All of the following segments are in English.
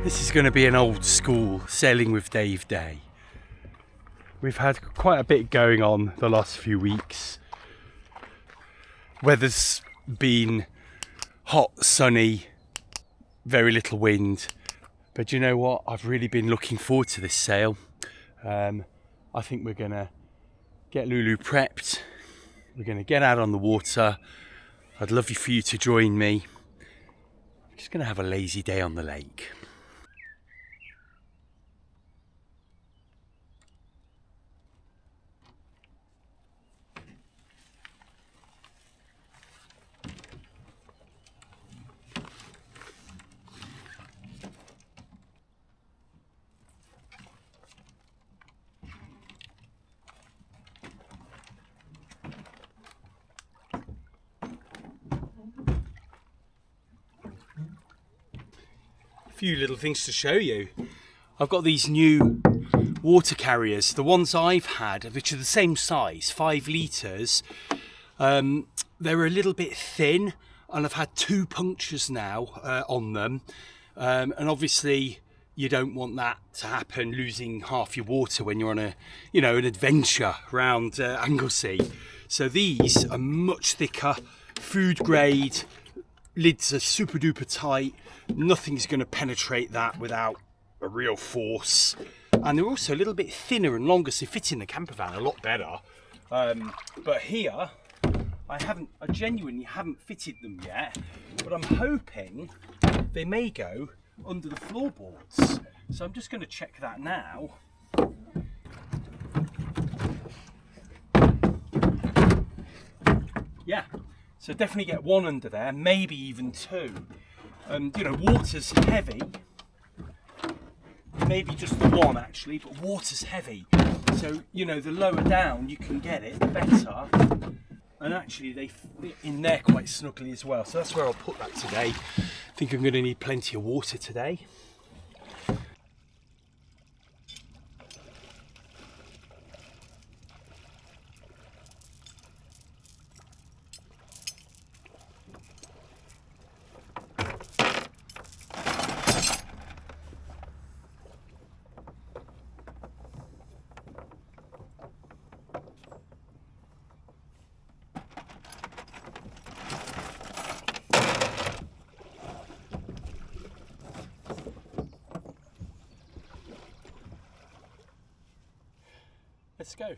This is going to be an old school sailing with Dave day. We've had quite a bit going on the last few weeks. Weather's been hot, sunny, very little wind. But you know what? I've really been looking forward to this sail. I think we're going to get Lulu prepped. We're going to get out on the water. I'd love for you to join me. I'm just going to have a lazy day on the lake. Few little things to show you. I've got these new water carriers, the ones I've had, which are the same size, 5 litres. They're a little bit thin, and I've had 2 punctures now on them. And obviously you don't want that to happen, losing half your water when you're on an adventure around Anglesey. So these are much thicker, food grade, lids are super duper tight. Nothing's going to penetrate that without a real force, and they're also a little bit thinner and longer, so fit in the camper van a lot better. But here I genuinely haven't fitted them yet, but I'm hoping they may go under the floorboards, so I'm just going to check that now. Yeah, so definitely get 1 under there, maybe even 2. Water's heavy, maybe just the 1 actually, but water's heavy. So, the lower down you can get it, the better. And actually they fit in there quite snugly as well. So that's where I'll put that today. I think I'm going to need plenty of water today. Let's go.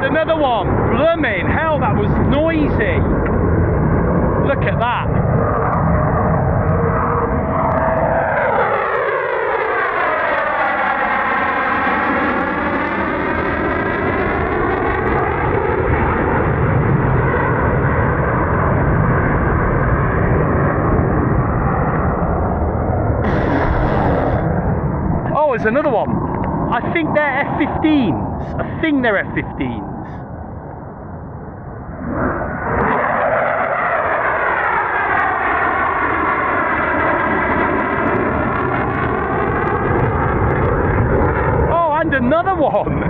Another one. Blooming hell, that was noisy. Look at that. Oh, there's another one. I think they're F-15s. I think they're F-15s. Oh, and another one.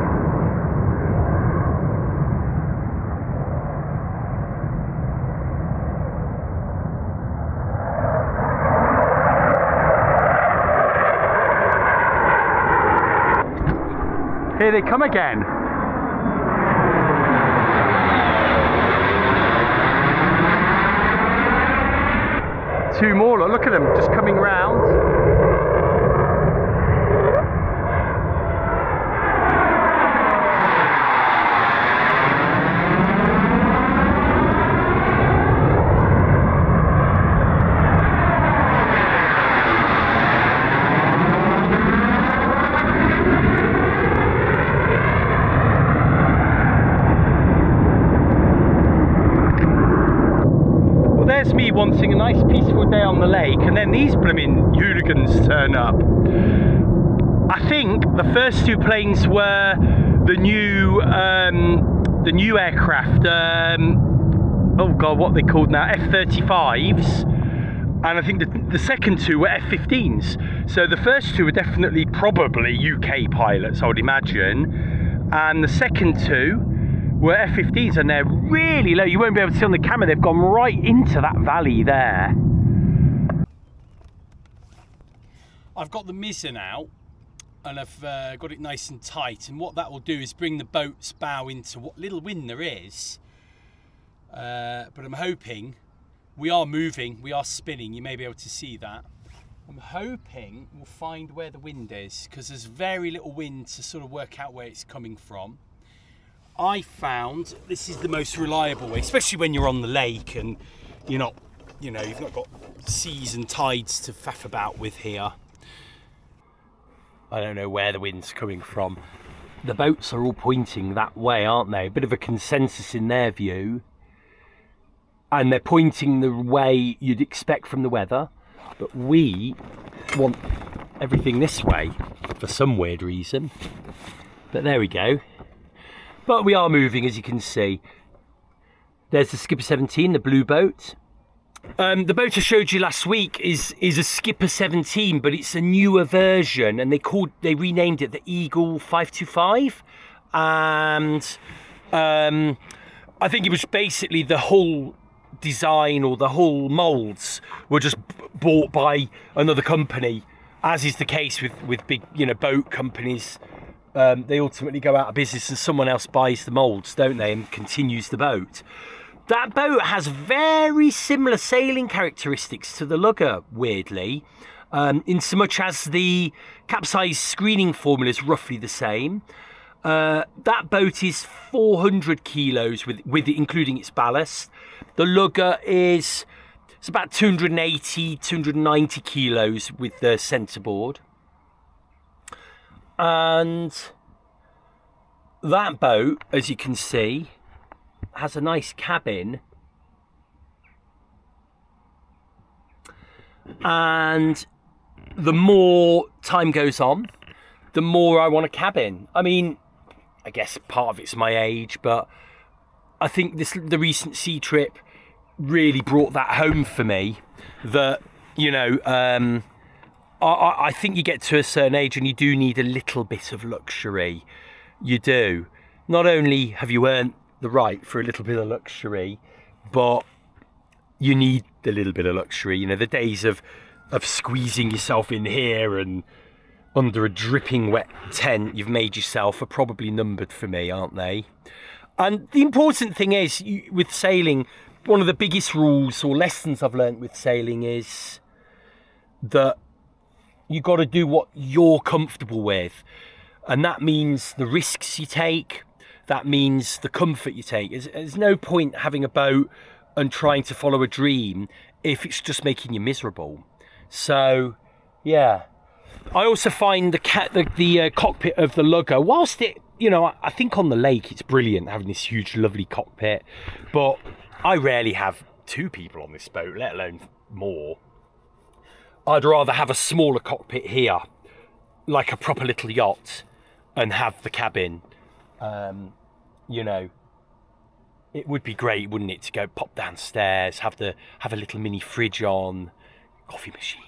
Here they come again. Two more, look at them, just coming round. There's me wanting a nice peaceful day on the lake, and then these blooming hooligans turn up. I think the first two planes were the new aircraft. Oh god, what are they called now? F-35s, and I think the second two were F-15s. So the first two were definitely probably UK pilots, I would imagine, and the second two were F-15s, and they're really low. You won't be able to see on the camera, they've gone right into that valley there. I've got the mizzen out and I've got it nice and tight, and what that will do is bring the boat's bow into what little wind there is. But I'm hoping, we are moving, we are spinning, you may be able to see that. I'm hoping we'll find where the wind is, because there's very little wind to sort of work out where it's coming from. I found this is the most reliable way, especially when you're on the lake and you're not, you've not got seas and tides to faff about with here. I don't know where the wind's coming from. The boats are all pointing that way, aren't they? A bit of a consensus in their view. And they're pointing the way you'd expect from the weather. But we want everything this way for some weird reason. But there we go. But we are moving, as you can see. There's the Skipper 17, the blue boat. The boat I showed you last week is a Skipper 17, but it's a newer version, and they renamed it the Eagle 525. And I think it was basically the whole design or the whole moulds were just bought by another company, as is the case with big boat companies. They ultimately go out of business and someone else buys the moulds, don't they, and continues the boat. That boat has very similar sailing characteristics to the Lugger, weirdly. in so much as the capsize screening formula is roughly the same. That boat is 400 kilos with it, including its ballast. The lugger it's about 280, 290 kilos with the centreboard. And that boat, as you can see, has a nice cabin. And the more time goes on, the more I want a cabin. I mean, I guess part of it's my age, but I think the recent sea trip really brought that home for me. That, you know, I think you get to a certain age and you do need a little bit of luxury. You do. Not only have you earned the right for a little bit of luxury, but you need a little bit of luxury. You know, the days of squeezing yourself in here and under a dripping wet tent you've made yourself are probably numbered for me, aren't they? And the important thing is, with sailing, one of the biggest rules or lessons I've learned with sailing is that you got to do what you're comfortable with. And that means the risks you take, that means the comfort you take. There's no point having a boat and trying to follow a dream if it's just making you miserable. So, yeah. I also find the cockpit of the lugger, whilst it, you know, I think on the lake it's brilliant having this huge, lovely cockpit, but I rarely have two people on this boat, let alone more. I'd rather have a smaller cockpit here, like a proper little yacht, and have the cabin. You know, it would be great, wouldn't it, to go pop downstairs, have a little mini fridge on, coffee machine.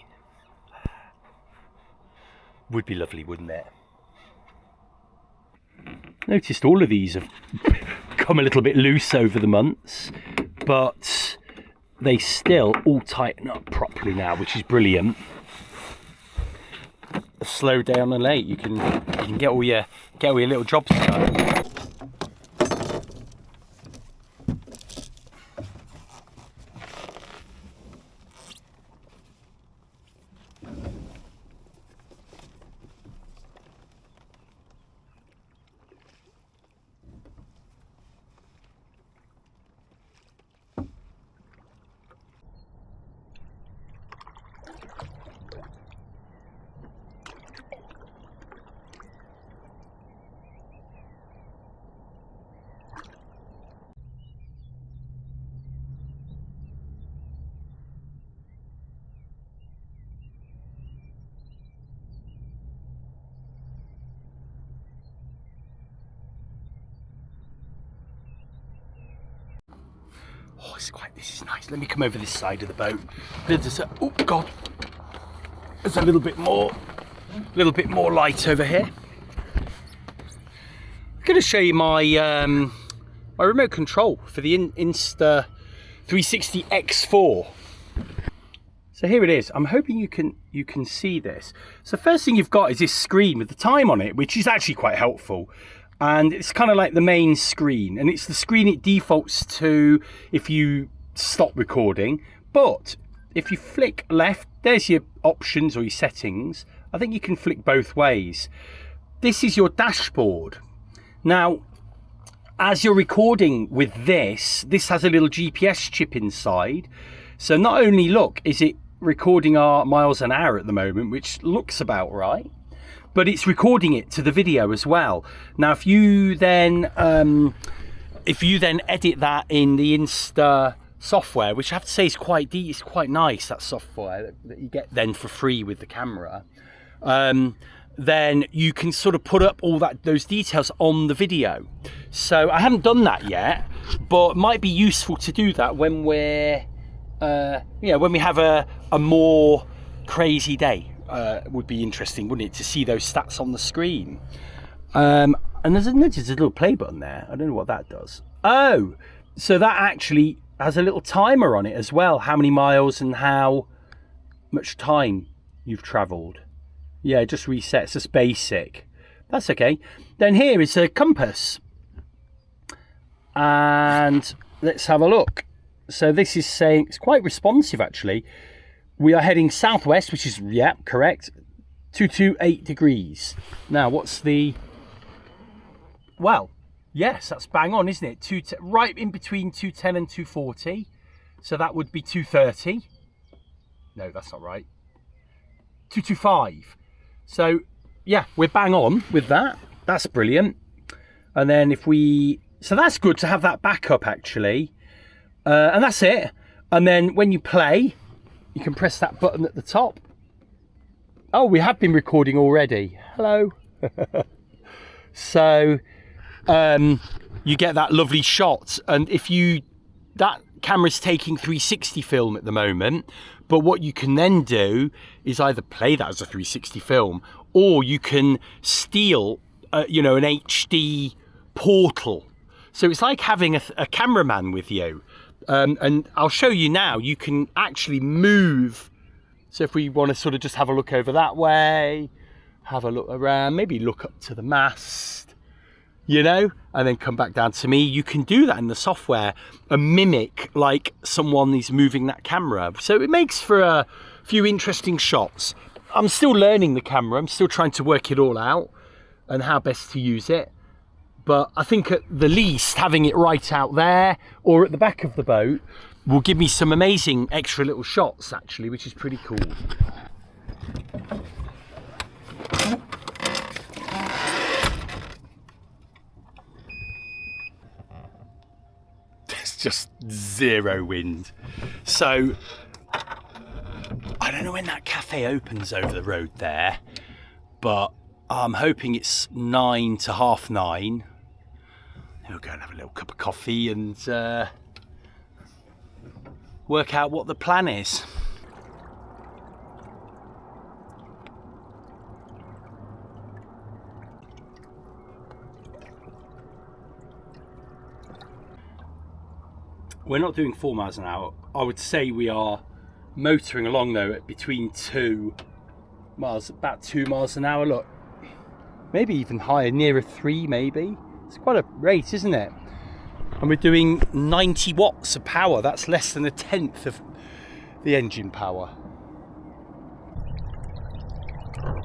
Would be lovely, wouldn't it? Noticed all of these have come a little bit loose over the months, but they still all tighten up properly now, which is brilliant. A slow day on the lake, you can get all your little jobs done. Oh, this is nice. Let me come over this side of the boat. Oh God, there's a little bit more light over here. I'm going to show you my my remote control for the Insta360 X4. So here it is. I'm hoping you can see this. So first thing you've got is this screen with the time on it, which is actually quite helpful. And it's kind of like the main screen, and it's the screen it defaults to if you stop recording. But if you flick left, there's your options or your settings. I think you can flick both ways. This is your dashboard. Now, as you're recording with this has a little GPS chip inside. So not only, look, is it recording our miles an hour at the moment, which looks about right, but it's recording it to the video as well. Now, if you then edit that in the Insta software, which I have to say is quite nice, that software that you get then for free with the camera, then you can sort of put up all those details on the video. So I haven't done that yet, but it might be useful to do that when we're, when we have a more crazy day. Would be interesting, wouldn't it, to see those stats on the screen. And there's a little play button there. I don't know what that does. Oh, so that actually has a little timer on it as well, how many miles and how much time you've travelled. Yeah, it just resets. It's basic. That's okay. Then here is a compass, and let's have a look. So this is saying, it's quite responsive actually. we are heading southwest, which is, yeah, correct, 228 degrees. Now, what's the... Well, yes, that's bang on, isn't it? Right in between 210 and 240. So that would be 230. No, that's not right. 225. So, yeah, we're bang on with that. That's brilliant. And then if we... So that's good to have that backup, actually. And that's it. And then when you play, you can press that button at the top. Oh, we have been recording already. Hello. So you get that lovely shot. And if you... That camera's taking 360 film at the moment. But what you can then do is either play that as a 360 film, or you can steal, you know, an HD portal. So it's like having a cameraman with you. And I'll show you now, you can actually move. So if we want to sort of just have a look over that way, have a look around, maybe look up to the mast, you know, and then come back down to me. You can do that in the software and mimic like someone is moving that camera. So it makes for a few interesting shots. I'm still learning the camera. I'm still trying to work it all out and how best to use it. But I think at the least having it right out there or at the back of the boat will give me some amazing extra little shots actually, which is pretty cool. There's just zero wind. So I don't know when that cafe opens over the road there, but I'm hoping it's 9 to half 9. We'll go and have a little cup of coffee and work out what the plan is. We're not doing 4 miles an hour. I would say we are motoring along though at between 2 miles, about 2 miles an hour. Look, maybe even higher, nearer 3 maybe. It's quite a rate, isn't it? And we're doing 90 watts of power. That's less than a tenth of the engine power.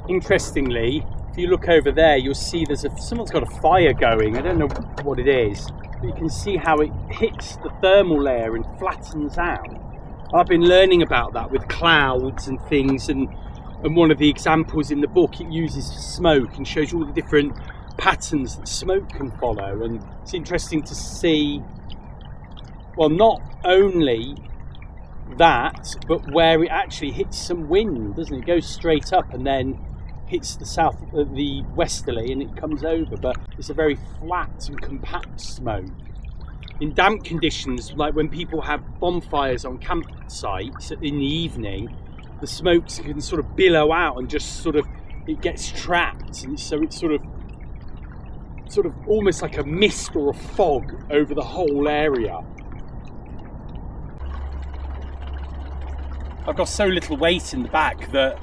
Interestingly, if you look over there, you'll see someone's got a fire going. I don't know what it is, but you can see how it hits the thermal layer and flattens out. I've been learning about that with clouds and things, and one of the examples in the book, it uses smoke and shows you all the different patterns that smoke can follow. And it's interesting to see, well, not only that, but where it actually hits some wind, doesn't it? It goes straight up and then hits the westerly and it comes over, but it's a very flat and compact smoke. In damp conditions, like when people have bonfires on campsites in the evening, the smokes can sort of billow out and just sort of, it gets trapped, and so it's sort of almost like a mist or a fog over the whole area. I've got so little weight in the back that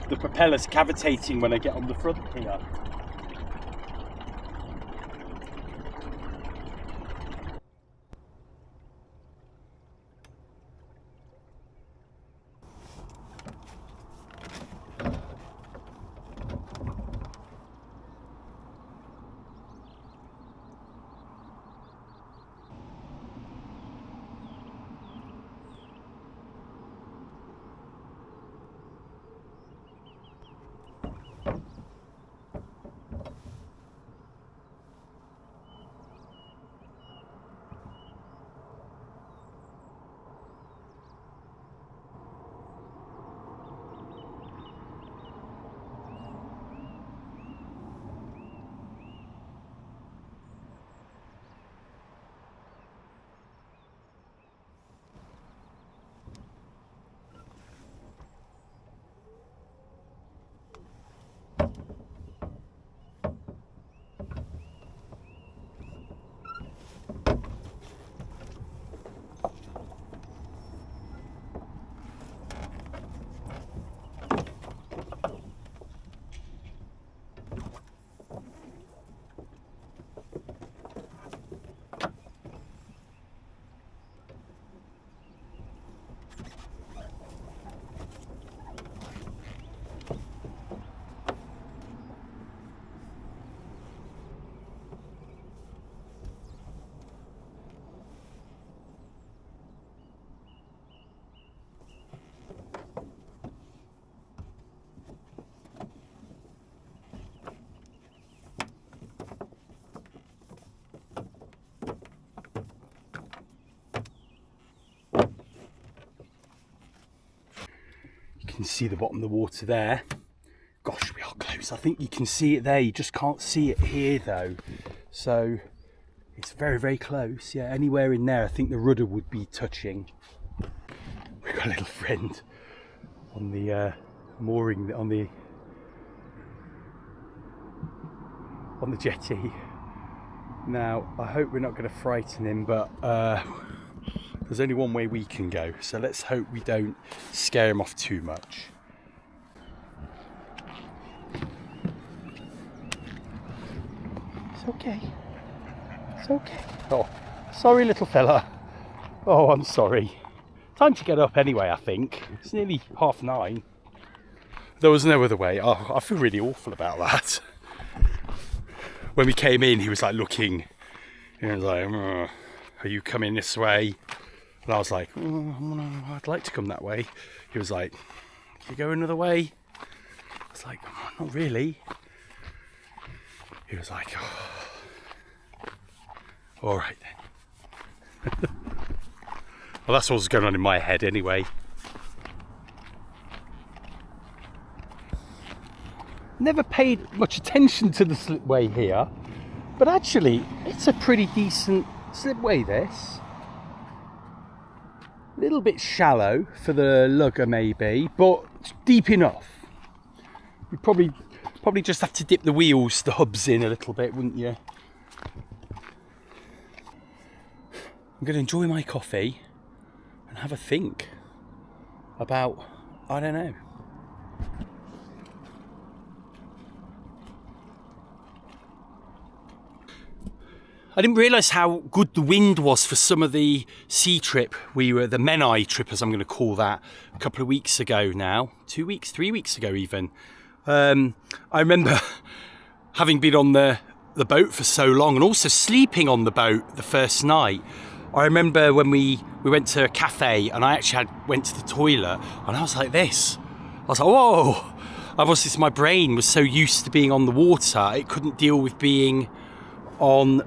the propeller's cavitating when I get on the front here. can see the bottom of the water there. Gosh, we are close. I think you can see it there. You just can't see it here though. So it's very, very close. Yeah, anywhere in there, I think the rudder would be touching. We've got a little friend on the mooring, on the jetty. Now, I hope we're not going to frighten him, but there's only one way we can go. So let's hope we don't scare him off too much. It's okay. It's okay. Oh, sorry, little fella. Oh, I'm sorry. Time to get up anyway, I think. It's nearly 9:30. There was no other way. Oh, I feel really awful about that. When we came in, he was like looking. He was like, "Are you coming this way?" And I was like, "I'd like to come that way." He was like, "Can you go another way?" I was like, "Not really." He was like, "Oh, all right then." Well, that's what was going on in my head anyway. Never paid much attention to the slipway here, but actually it's a pretty decent slipway, this. A little bit shallow for the lugger maybe, but deep enough. You probably just have to dip the wheels, the hubs in a little bit, wouldn't you? I'm going to enjoy my coffee and have a think about, I don't know. I didn't realise how good the wind was for some of the sea trip. We were the Menai trip, as I'm going to call that, a couple of weeks ago now. 2 weeks, 3 weeks ago even. I remember having been on the boat for so long and also sleeping on the boat the first night. I remember when we went to a cafe and I actually went to the toilet and I was like this. I was like, whoa! Obviously my brain was so used to being on the water, it couldn't deal with being on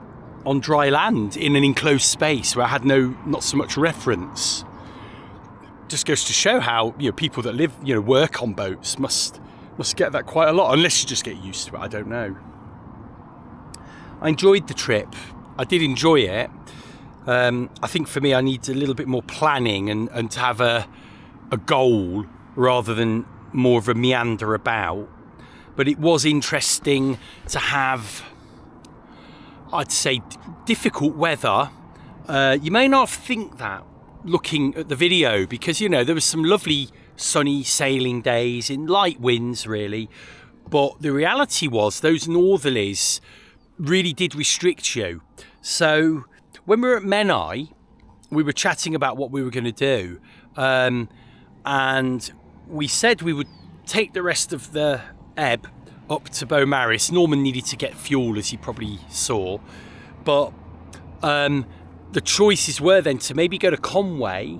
dry land in an enclosed space where I had not so much reference. Just goes to show how, people that live, work on boats must get that quite a lot, unless you just get used to it. I don't know. I enjoyed the trip. I did enjoy it. I think for me, I need a little bit more planning and to have a goal rather than more of a meander about. But it was interesting to have, I'd say, difficult weather. You may not think that looking at the video, because there was some lovely sunny sailing days in light winds really, but the reality was those northerlies really did restrict you. So when we were at Menai, we were chatting about what we were going to do, and we said we would take the rest of the ebb up to Beaumaris. Norman needed to get fuel, as you probably saw, but the choices were then to maybe go to Conway,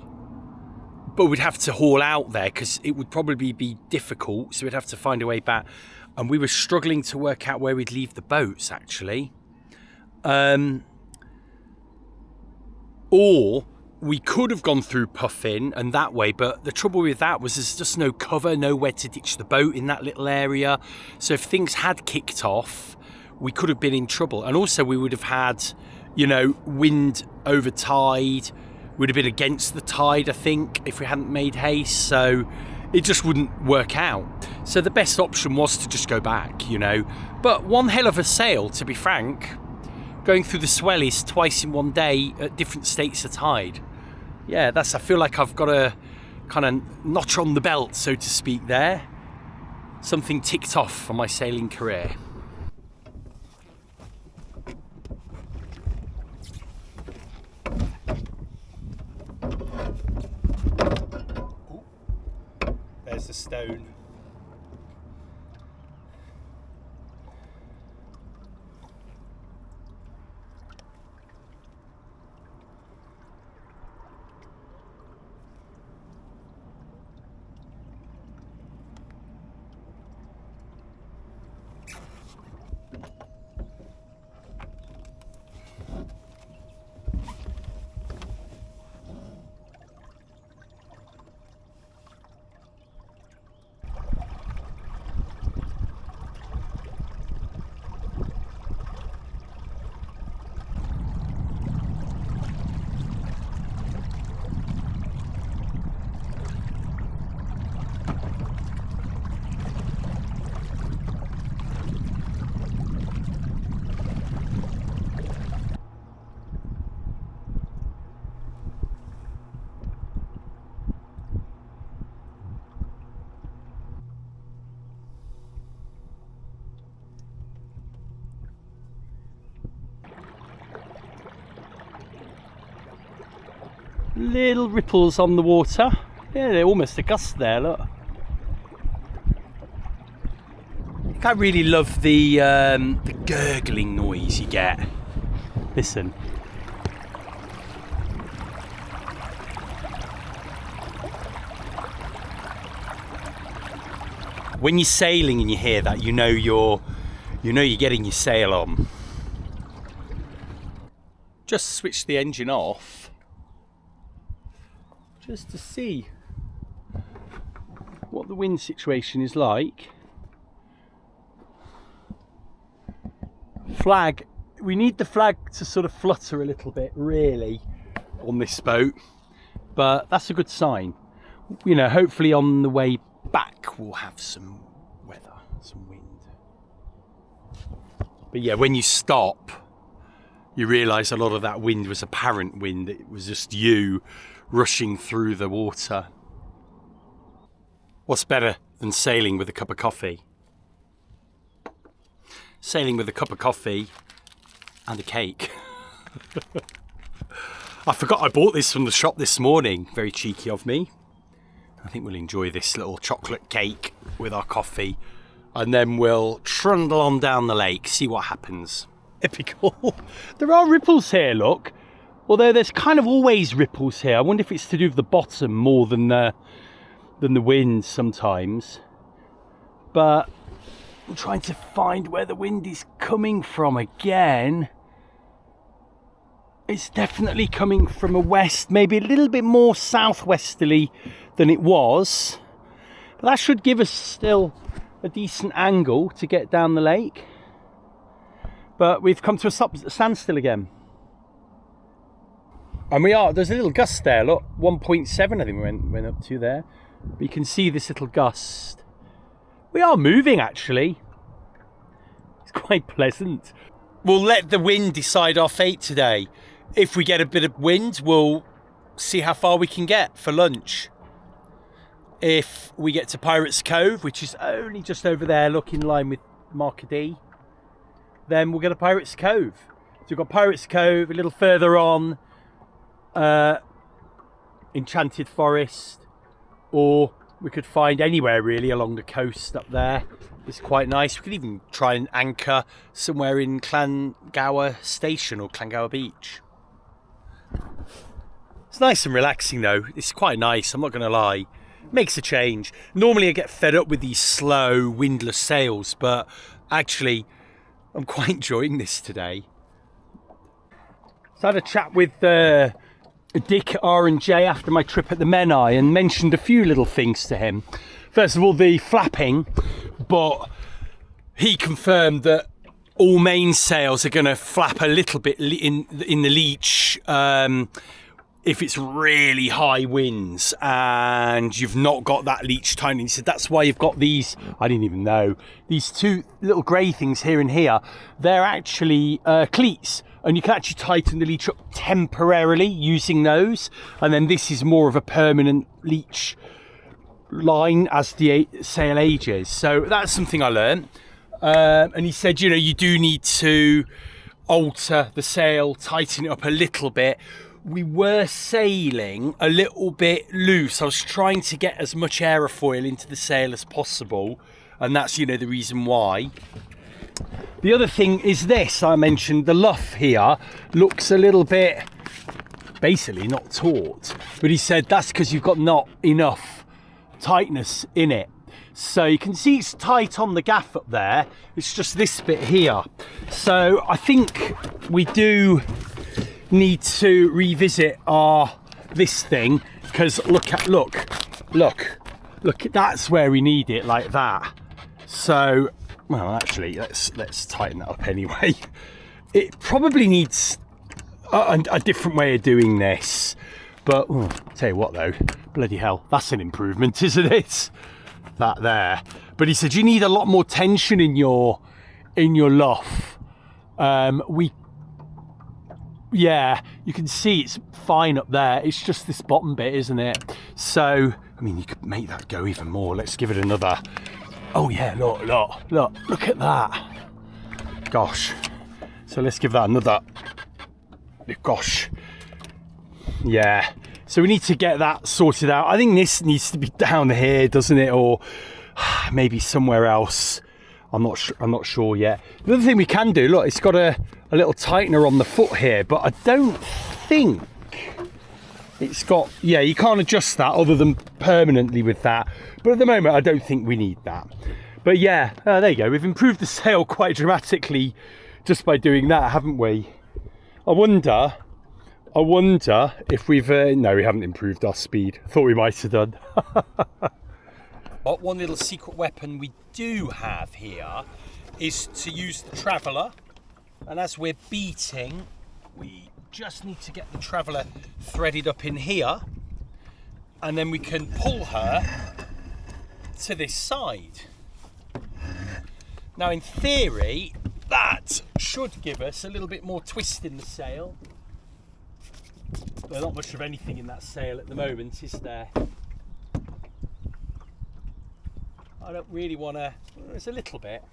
but we'd have to haul out there because it would probably be difficult, so we'd have to find a way back. And we were struggling to work out where we'd leave the boats, actually. Or we could have gone through Puffin and that way, but the trouble with that was there's just no cover, nowhere to ditch the boat in that little area. So if things had kicked off, we could have been in trouble. And also we would have had, wind over tide. We'd have been against the tide, I think, if we hadn't made haste. So it just wouldn't work out. So the best option was to just go back, But one hell of a sail, to be frank. Going through the Swellies twice in one day at different states of tide. Yeah, I feel like I've got a kind of notch on the belt, so to speak there. Something ticked off for my sailing career. Ooh, there's the stone. Little ripples on the water. Yeah, they're almost a gust there, look. I really love the gurgling noise you get. Listen. When you're sailing and you hear that, you know you're getting your sail on. Just switch the engine off just to see what the wind situation is like. Flag, we need the flag to sort of flutter a little bit really on this boat, but that's a good sign. You know, hopefully on the way back we'll have some weather, some wind. But yeah, when you stop, you realise a lot of that wind was apparent wind. It was just you rushing through the water. What's better than sailing with a cup of coffee? Sailing with a cup of coffee and a cake. I forgot I bought this from the shop this morning. Very cheeky of me. I think we'll enjoy this little chocolate cake with our coffee, and then we'll trundle on down the lake, see what happens. Epical. There are ripples here, look. Although there's kind of always ripples here. I wonder if it's to do with the bottom more than the wind sometimes. But I'm trying to find where the wind is coming from again. It's definitely coming from a west, maybe a little bit more southwesterly than it was. But that should give us still a decent angle to get down the lake. But we've come to a standstill again. And there's a little gust there, look, 1.7 I think we went up to there. But you can see this little gust. We are moving actually. It's quite pleasant. We'll let the wind decide our fate today. If we get a bit of wind, we'll see how far we can get for lunch. If we get to Pirates Cove, which is only just over there, look, in line with Marker D, then we'll go to Pirates Cove. So we've got Pirates Cove, a little further on, Enchanted Forest, or we could find anywhere really along the coast up there. It's quite nice. We could even try and anchor somewhere in Llangower Station or Llangower Beach. It's nice and relaxing though. It's quite nice, I'm not going to lie. Makes a change. Normally I get fed up with these slow, windless sails, but actually I'm quite enjoying this today. So I had a chat with Dick R&J after my trip at the Menai and mentioned a few little things to him. First of all, the flapping, but he confirmed that all mainsails are going to flap a little bit in the leech if it's really high winds and you've not got that leech tight. And he said that's why you've got these, I didn't even know, these two little grey things here and here. They're actually cleats, and you can actually tighten the leech up temporarily using those, and then this is more of a permanent leech line as the sail ages. So that's something I learned. And he said, you know, you do need to alter the sail, tighten it up a little bit. We were sailing a little bit loose. I was trying to get as much aerofoil into the sail as possible, and that's, you know, the reason why. The other thing is this, I mentioned the luff here looks a little bit basically not taut, but he said that's because you've got not enough tightness in it. So you can see it's tight on the gaff up there, it's just this bit here. So I think we do need to revisit this thing, because look, that's where we need it, like that. So, well, actually, let's tighten that up anyway. It probably needs a different way of doing this, but I'll tell you what though, bloody hell, that's an improvement, isn't it? That there. But he said you need a lot more tension in your luff. Yeah, you can see it's fine up there. It's just this bottom bit, isn't it? So, I mean, you could make that go even more. Let's give it another. Oh yeah, look at that. Gosh. So let's give that another. Gosh. Yeah, So we need to get that sorted out. I think this needs to be down here, doesn't it? Or maybe somewhere else. I'm not sure yet. The other thing we can do, look, it's got a little tightener on the foot here, but I don't think it's got, yeah, you can't adjust that other than permanently with that. But at the moment, I don't think we need that. But yeah, there you go. We've improved the sail quite dramatically just by doing that, haven't we? I wonder if we've, no, we haven't improved our speed. Thought we might have done. But one little secret weapon we do have here is to use the traveller. And as we're beating, we just need to get the traveller threaded up in here. And then we can pull her to this side. Now in theory, that should give us a little bit more twist in the sail. There's not much of anything in that sail at the moment, is there? I don't really want to, there's a little bit.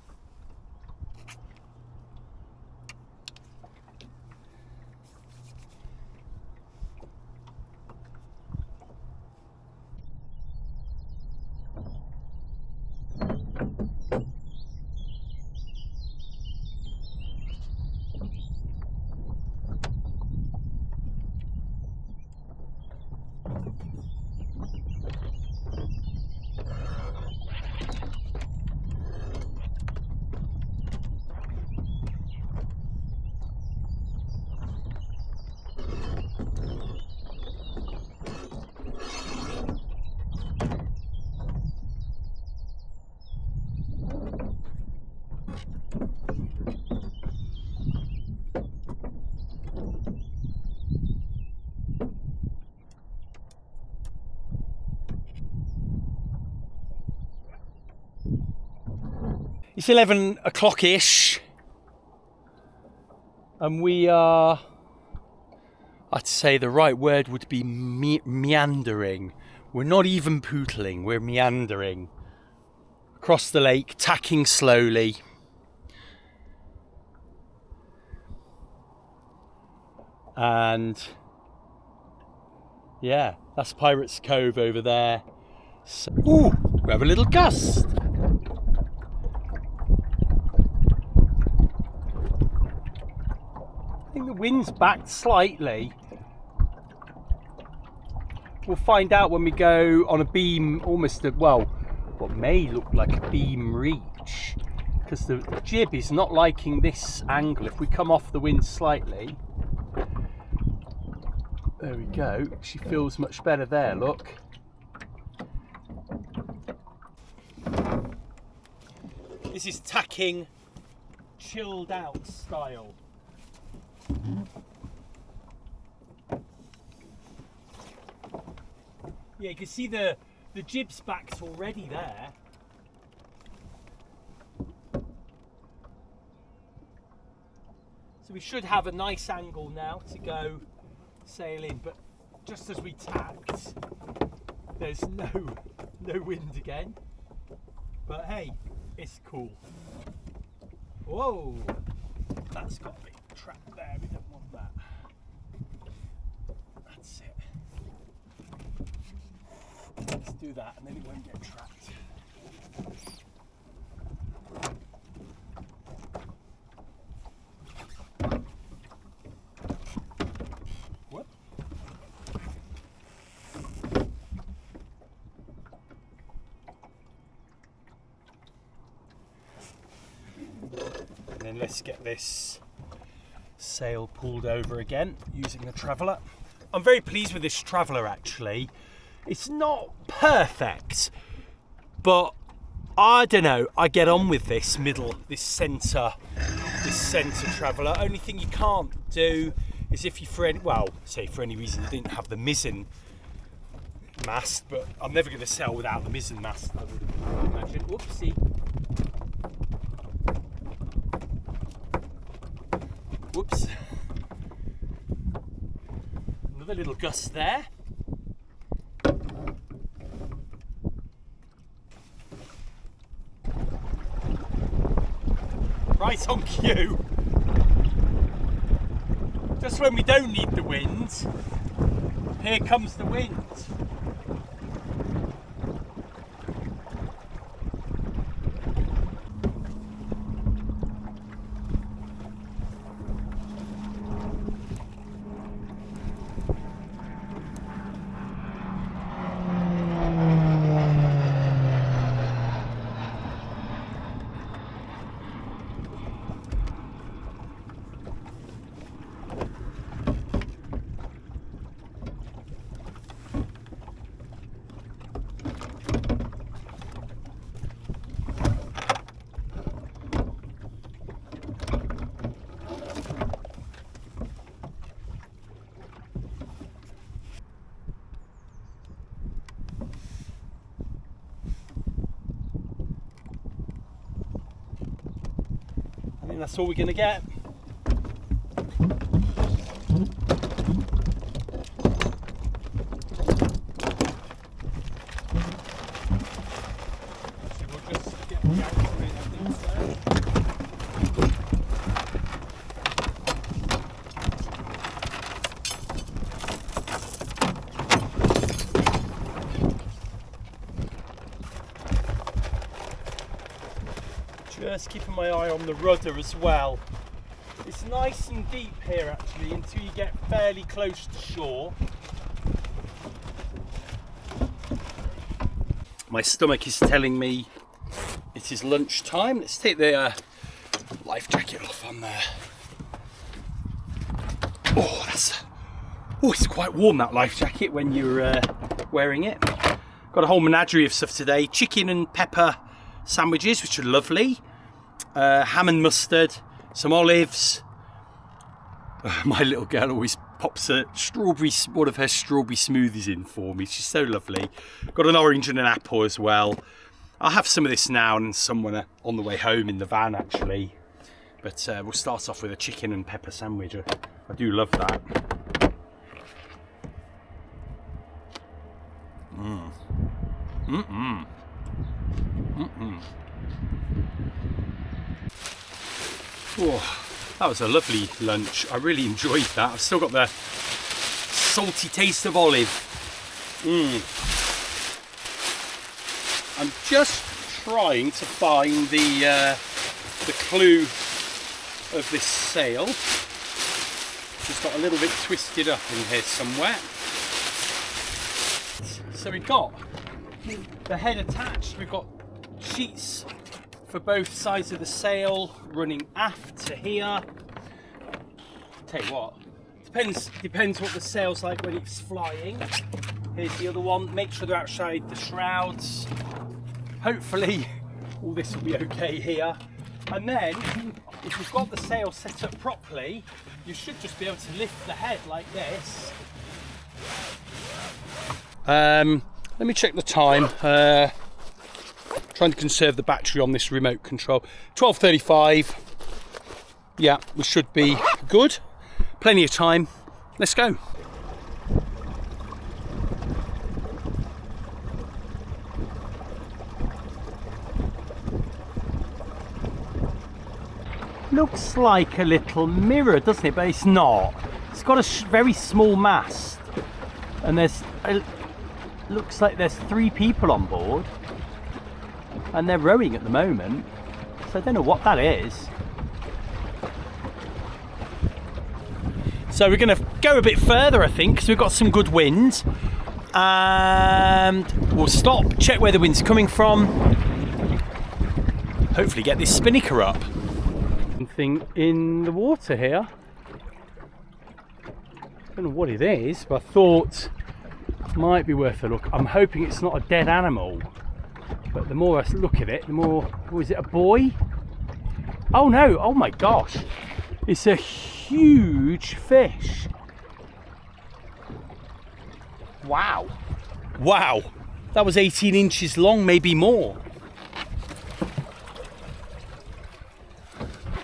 It's 11 o'clock-ish, and we are, I'd say the right word would be meandering. We're not even pootling, we're meandering across the lake, tacking slowly. And yeah, that's Pirates Cove over there. So, ooh, we have a little gust. I think the wind's backed slightly. We'll find out when we go on a beam, almost at, well, what may look like a beam reach, because the jib is not liking this angle. If we come off the wind slightly, there we go. She feels much better there, look. This is tacking chilled out style. Yeah, you can see the jib's back's already there. So we should have a nice angle now to go sailing, but just as we tacked, there's no wind again. But hey, it's cool. Whoa, that's got a bit trapped there, we don't want that. That's it. Let's do that and then it won't get trapped. What? And then let's get this sail pulled over again using the traveller. I'm very pleased with this traveller actually. It's not perfect, but I don't know, I get on with this centre traveller. Only thing you can't do is if you for any reason you didn't have the mizzen mast, but I'm never going to sail without the mizzen mast, I would imagine. Whoopsie. Whoops. Another little gust there. Right on cue. Just when we don't need the wind. Here comes the wind. I think that's all we're going to get. Just keeping my eye on the rudder as well. It's nice and deep here actually until you get fairly close to shore. My stomach is telling me it is lunchtime. Let's take the life jacket off on there. Oh, it's quite warm, that life jacket, when you're wearing it. Got a whole menagerie of stuff today. Chicken and pepper sandwiches, which are lovely. Ham and mustard, some olives. My little girl always pops one of her strawberry smoothies in for me. She's so lovely. Got an orange and an apple as well. I'll have some of this now and some on the way home in the van actually. But we'll start off with a chicken and pepper sandwich. I do love that. Oh, that was a lovely lunch. I really enjoyed that. I've still got the salty taste of olive. I'm just trying to find the clue of this sail. It's got a little bit twisted up in here somewhere. So we've got the head attached. We've got sheets for both sides of the sail running aft to here. Tell you what, depends what the sail's like when it's flying. Here's the other one. Make sure they're outside the shrouds. Hopefully all this will be okay here. And then if you've got the sail set up properly, you should just be able to lift the head like this. Let me check the time. Trying to conserve the battery on this remote control. 12:35. Yeah, we should be good. Plenty of time. Let's go. Looks like a little mirror, doesn't it? But it's not. It's got a very small mast, and looks like there's 3 people on board. And they're rowing at the moment, so I don't know what that is. So we're going to go a bit further, I think, because we've got some good wind. And we'll stop, check where the wind's coming from. Hopefully get this spinnaker up. Something in the water here. I don't know what it is, but I thought it might be worth a look. I'm hoping it's not a dead animal. But the more I look at it, the more... Oh, is it a buoy? Oh no, oh my gosh. It's a huge fish. Wow. Wow. That was 18 inches long, maybe more.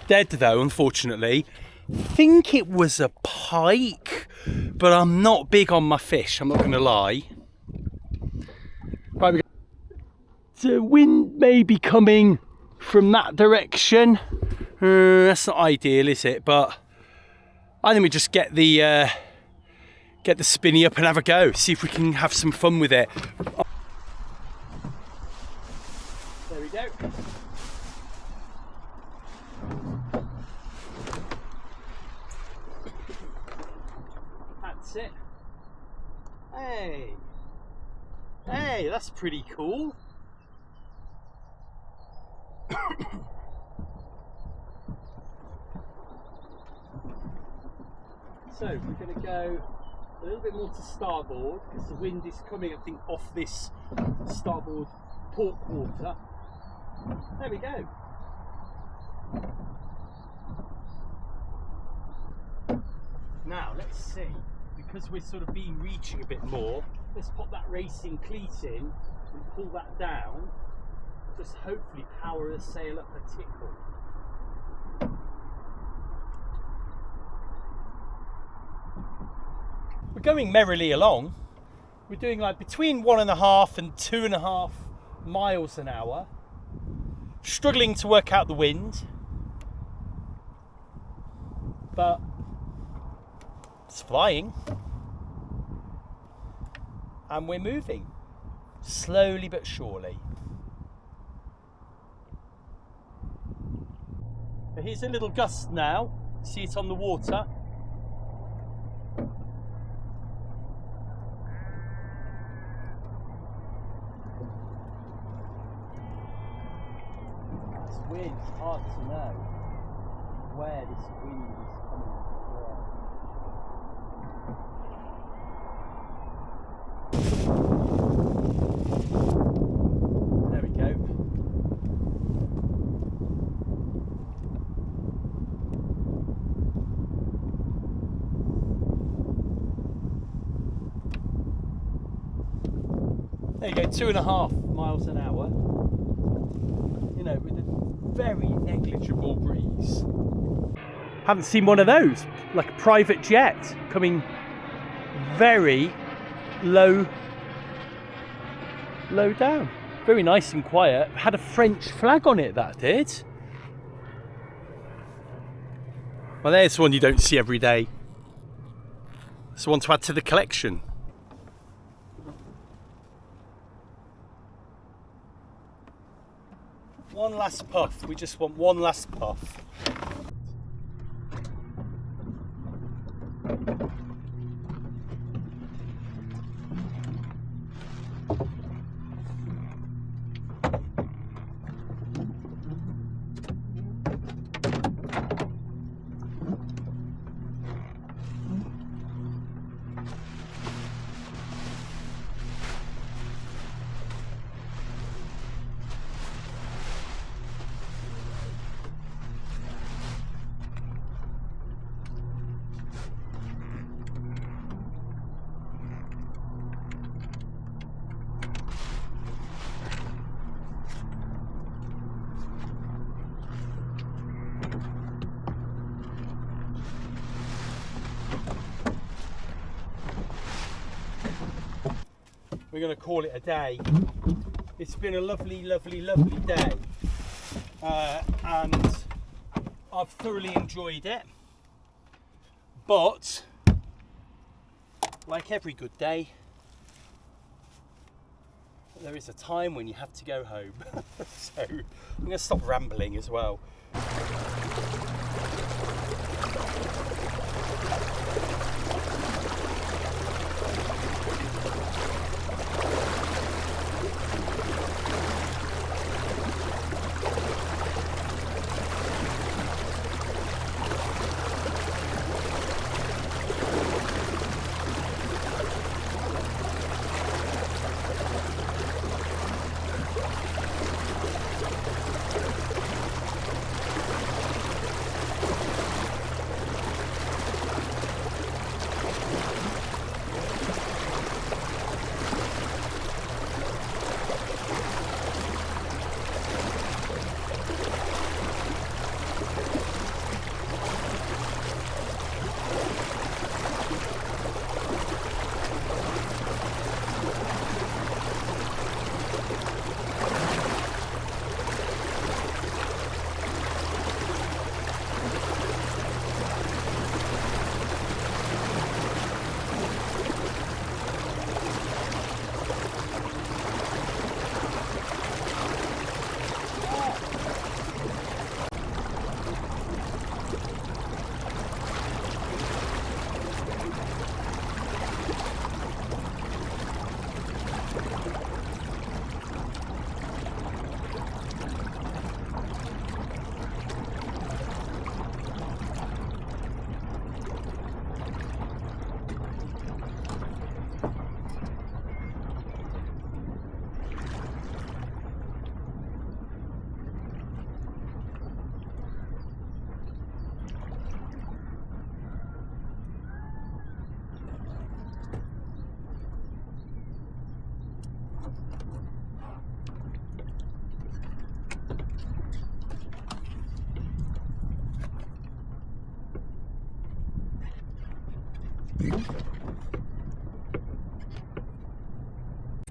Dead though, unfortunately. I think it was a pike, but I'm not big on my fish, I'm not going to lie. Right, the wind may be coming from that direction. That's not ideal, is it? But I think we just get the get the spinny up and have a go, see if we can have some fun with it. There we go. That's it. Hey, that's pretty cool. So we're going to go a little bit more to starboard because the wind is coming, I think, off this starboard port quarter. There we go. Now let's see, because we're sort of reaching a bit more, let's pop that racing cleat in and pull that down, just hopefully power the sail up a tickle. We're going merrily along. We're doing like between 1.5 and 2.5 miles an hour. Struggling to work out the wind, but it's flying. And we're moving slowly but surely. But here's a little gust now. See it on the water. Wind, it's hard to know where this wind is coming from. There we go. There you go, 2.5 miles an hour. You know, with a very negligible breeze. Haven't seen one of those, like a private jet coming very low down. Very nice and quiet. Had a French flag on it, that did. Well, there's one you don't see every day. It's one to add to the collection. One last puff. We just want one last puff. We're going to call it a day. It's been a lovely, lovely, lovely day, and I've thoroughly enjoyed it. But like every good day, there is a time when you have to go home. So I'm going to stop rambling as well.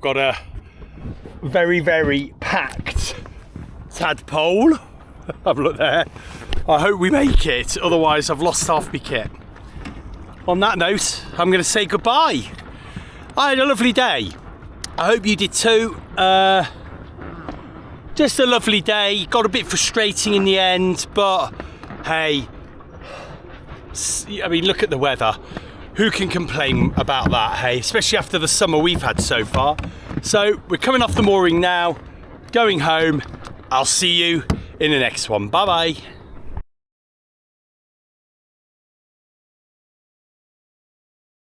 Got a very, very packed tadpole. Have a look there. I hope we make it, otherwise I've lost half my kit. On that note, I'm going to say goodbye. I had a lovely day. I hope you did too. Just a lovely day. Got a bit frustrating in the end, but hey, I mean, look at the weather. Who can complain about that, hey? Especially after the summer we've had so far. So we're coming off the mooring now, going home. I'll see you in the next one. Bye bye.